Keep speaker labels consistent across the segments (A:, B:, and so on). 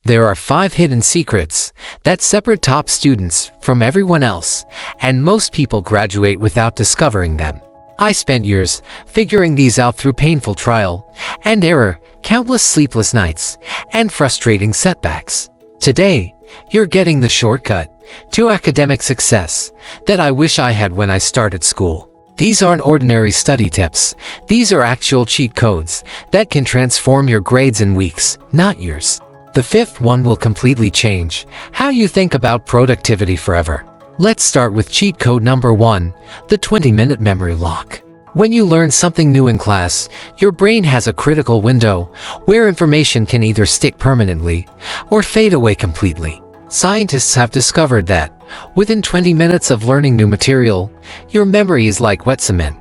A: There are 5 hidden secrets that separate top students from everyone else, and most people graduate without discovering them. I spent years figuring these out through painful trial and error, countless sleepless nights, and frustrating setbacks. Today, you're getting the shortcut to academic success that I wish I had when I started school. These aren't ordinary study tips. These are actual cheat codes that can transform your grades in weeks, not years. The 5th one will completely change how you think about productivity forever. Let's start with cheat code number 1, the 20-minute memory lock. When you learn something new in class, your brain has a critical window where information can either stick permanently or fade away completely. Scientists have discovered that within 20 minutes of learning new material, your memory is like wet cement,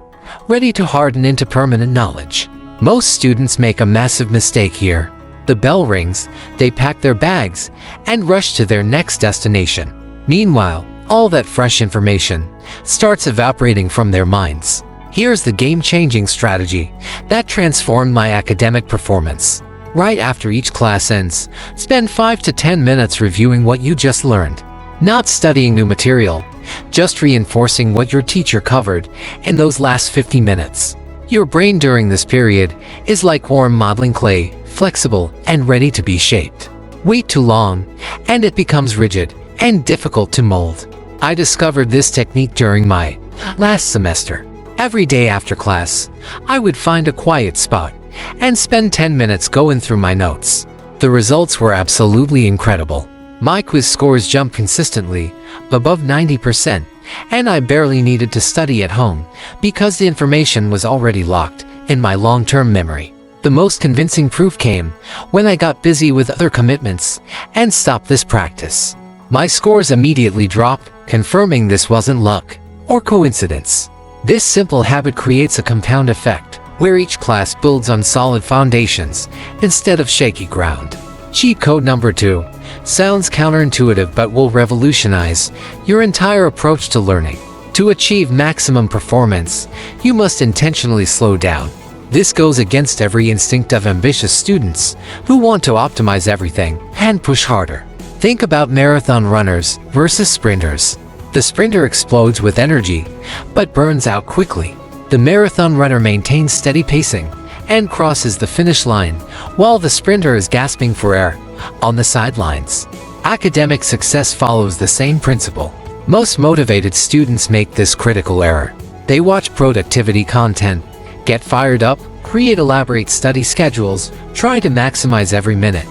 A: ready to harden into permanent knowledge. Most students make a massive mistake here. The bell rings, they pack their bags, and rush to their next destination. Meanwhile, all that fresh information starts evaporating from their minds. Here's the game-changing strategy that transformed my academic performance. Right after each class ends, spend 5 to 10 minutes reviewing what you just learned. Not studying new material, just reinforcing what your teacher covered in those last 50 minutes. Your brain during this period is like warm modeling clay, flexible and ready to be shaped. Wait too long, and it becomes rigid and difficult to mold. I discovered this technique during my last semester. Every day after class, I would find a quiet spot and spend 10 minutes going through my notes. The results were absolutely incredible. My quiz scores jumped consistently, above 90%, and I barely needed to study at home because the information was already locked in my long-term memory. The most convincing proof came when I got busy with other commitments and stopped this practice. My scores immediately dropped, confirming this wasn't luck or coincidence. This simple habit creates a compound effect, where each class builds on solid foundations instead of shaky ground. Cheat code number 2 sounds counterintuitive but will revolutionize your entire approach to learning. To achieve maximum performance, you must intentionally slow down. This goes against every instinct of ambitious students who want to optimize everything and push harder. Think about marathon runners versus sprinters. The sprinter explodes with energy, but burns out quickly. The marathon runner maintains steady pacing and crosses the finish line, while the sprinter is gasping for air on the sidelines. Academic success follows the same principle. Most motivated students make this critical error. They watch productivity content, get fired up, create elaborate study schedules, try to maximize every minute,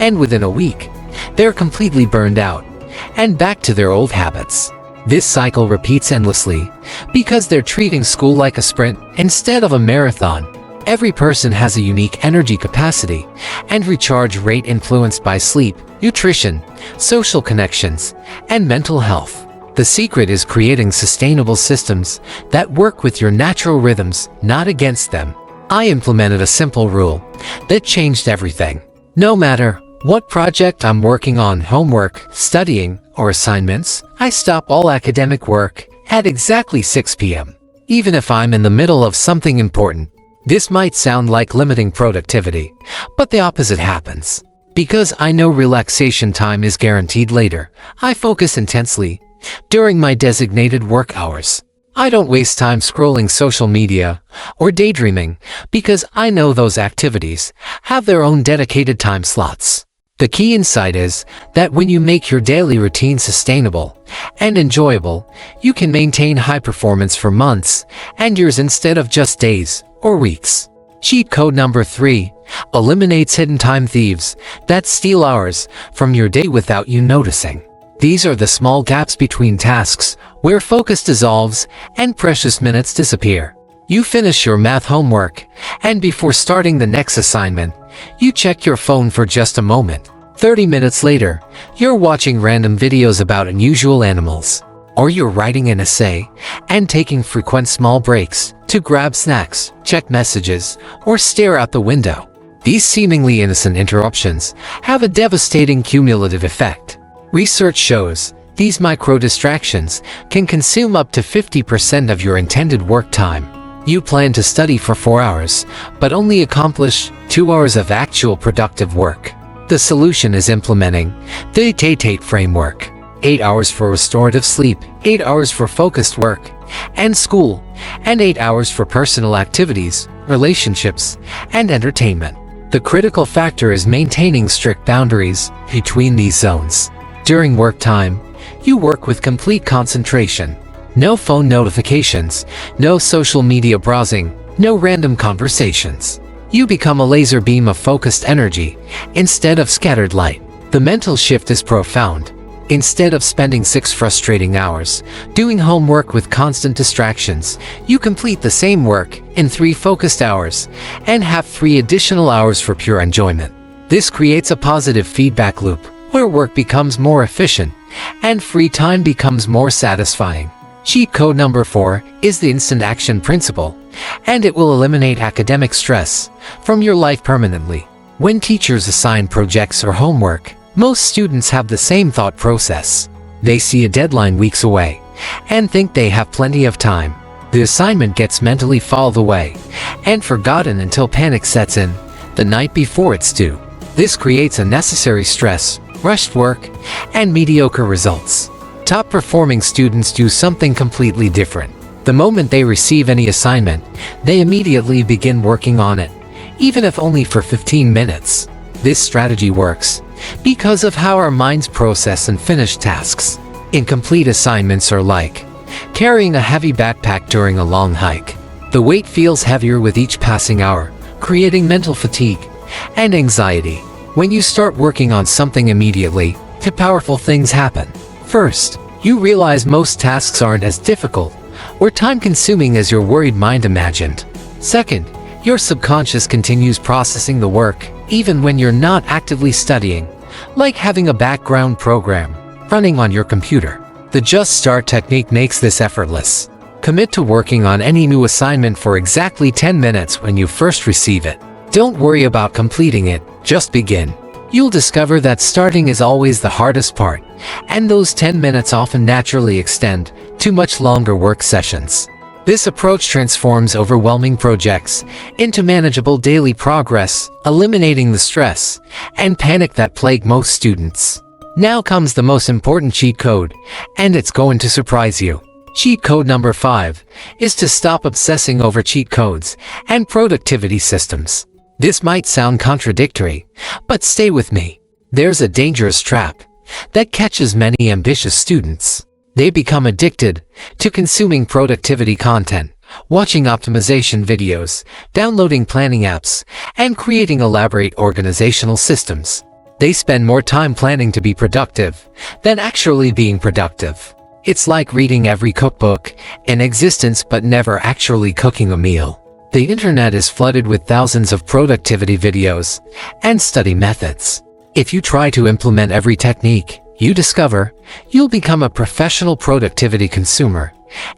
A: and within a week, they're completely burned out and back to their old habits. This cycle repeats endlessly because they're treating school like a sprint instead of a marathon. Every person has a unique energy capacity and recharge rate influenced by sleep, nutrition, social connections, and mental health. The secret is creating sustainable systems that work with your natural rhythms, not against them. I implemented a simple rule that changed everything. No matter what project I'm working on, homework, studying, or assignments, I stop all academic work at exactly 6 p.m. even if I'm in the middle of something important. This might sound like limiting productivity, but the opposite happens. Because I know relaxation time is guaranteed later, I focus intensely during my designated work hours. I don't waste time scrolling social media or daydreaming because I know those activities have their own dedicated time slots. The key insight is that when you make your daily routine sustainable and enjoyable, you can maintain high performance for months and years instead of just days or weeks. Cheat code number 3 eliminates hidden time thieves that steal hours from your day without you noticing. These are the small gaps between tasks where focus dissolves and precious minutes disappear. You finish your math homework, and before starting the next assignment, you check your phone for just a moment. 30 minutes later, you're watching random videos about unusual animals. Or you're writing an essay and taking frequent small breaks to grab snacks, check messages, or stare out the window. These seemingly innocent interruptions have a devastating cumulative effect. Research shows these micro-distractions can consume up to 50% of your intended work time. You plan to study for 4 hours, but only accomplish 2 hours of actual productive work. The solution is implementing the 8-8 framework. 8 hours for restorative sleep, 8 hours for focused work and school, and 8 hours for personal activities, relationships, and entertainment. The critical factor is maintaining strict boundaries between these zones. During work time, you work with complete concentration. No phone notifications, no social media browsing, no random conversations. You become a laser beam of focused energy instead of scattered light. The mental shift is profound. Instead of spending 6 frustrating hours doing homework with constant distractions, you complete the same work in 3 focused hours and have 3 additional hours for pure enjoyment. This creates a positive feedback loop where work becomes more efficient and free time becomes more satisfying. Cheat code number 4 is the instant action principle, and it will eliminate academic stress from your life permanently. When teachers assign projects or homework, most students have the same thought process. They see a deadline weeks away and think they have plenty of time. The assignment gets mentally filed away and forgotten until panic sets in the night before it's due. This creates unnecessary stress, rushed work, and mediocre results. Top-performing students do something completely different. The moment they receive any assignment, they immediately begin working on it, even if only for 15 minutes. This strategy works because of how our minds process and finish tasks. Incomplete assignments are like carrying a heavy backpack during a long hike. The weight feels heavier with each passing hour, creating mental fatigue and anxiety. When you start working on something immediately, two powerful things happen. First, you realize most tasks aren't as difficult or time-consuming as your worried mind imagined. Second, your subconscious continues processing the work even when you're not actively studying, like having a background program running on your computer. The Just Start technique makes this effortless. Commit to working on any new assignment for exactly 10 minutes when you first receive it. Don't worry about completing it, just begin. You'll discover that starting is always the hardest part, and those 10 minutes often naturally extend to much longer work sessions. This approach transforms overwhelming projects into manageable daily progress, eliminating the stress and panic that plague most students. Now comes the most important cheat code, and it's going to surprise you. Cheat code number 5 is to stop obsessing over cheat codes and productivity systems. This might sound contradictory, but stay with me. There's a dangerous trap that catches many ambitious students. They become addicted to consuming productivity content, watching optimization videos, downloading planning apps, and creating elaborate organizational systems. They spend more time planning to be productive than actually being productive. It's like reading every cookbook in existence but never actually cooking a meal. The internet is flooded with thousands of productivity videos and study methods. If you try to implement every technique you discover, you'll become a professional productivity consumer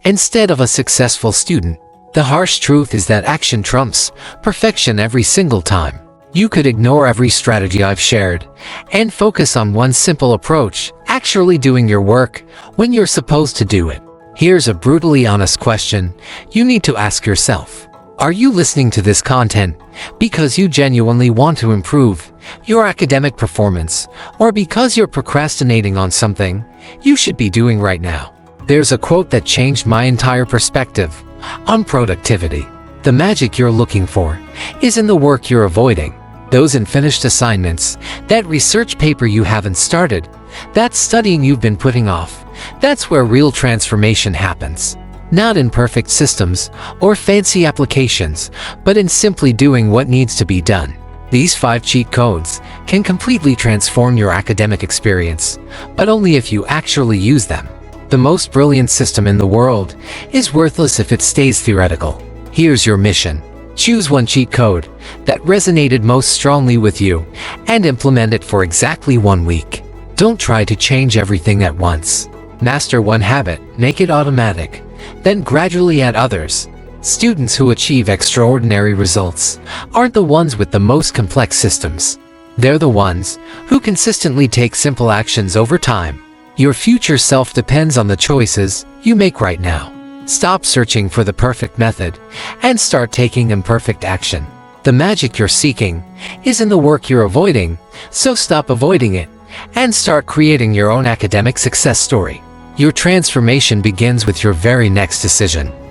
A: instead of a successful student. The harsh truth is that action trumps perfection every single time. You could ignore every strategy I've shared and focus on one simple approach, actually doing your work when you're supposed to do it. Here's a brutally honest question you need to ask yourself. Are you listening to this content because you genuinely want to improve your academic performance, or because you're procrastinating on something you should be doing right now? There's a quote that changed my entire perspective on productivity. The magic you're looking for is in the work you're avoiding. Those unfinished assignments, that research paper you haven't started, that studying you've been putting off. That's where real transformation happens. Not in perfect systems or fancy applications, but in simply doing what needs to be done. These 5 cheat codes can completely transform your academic experience, but only if you actually use them. The most brilliant system in the world is worthless if it stays theoretical. Here's your mission. Choose one cheat code that resonated most strongly with you and implement it for exactly 1 week. Don't try to change everything at once. Master one habit, make it automatic, then gradually add others. Students who achieve extraordinary results aren't the ones with the most complex systems. They're the ones who consistently take simple actions over time. Your future self depends on the choices you make right now. Stop searching for the perfect method and start taking imperfect action. The magic you're seeking is in the work you're avoiding, so stop avoiding it and start creating your own academic success story. Your transformation begins with your very next decision.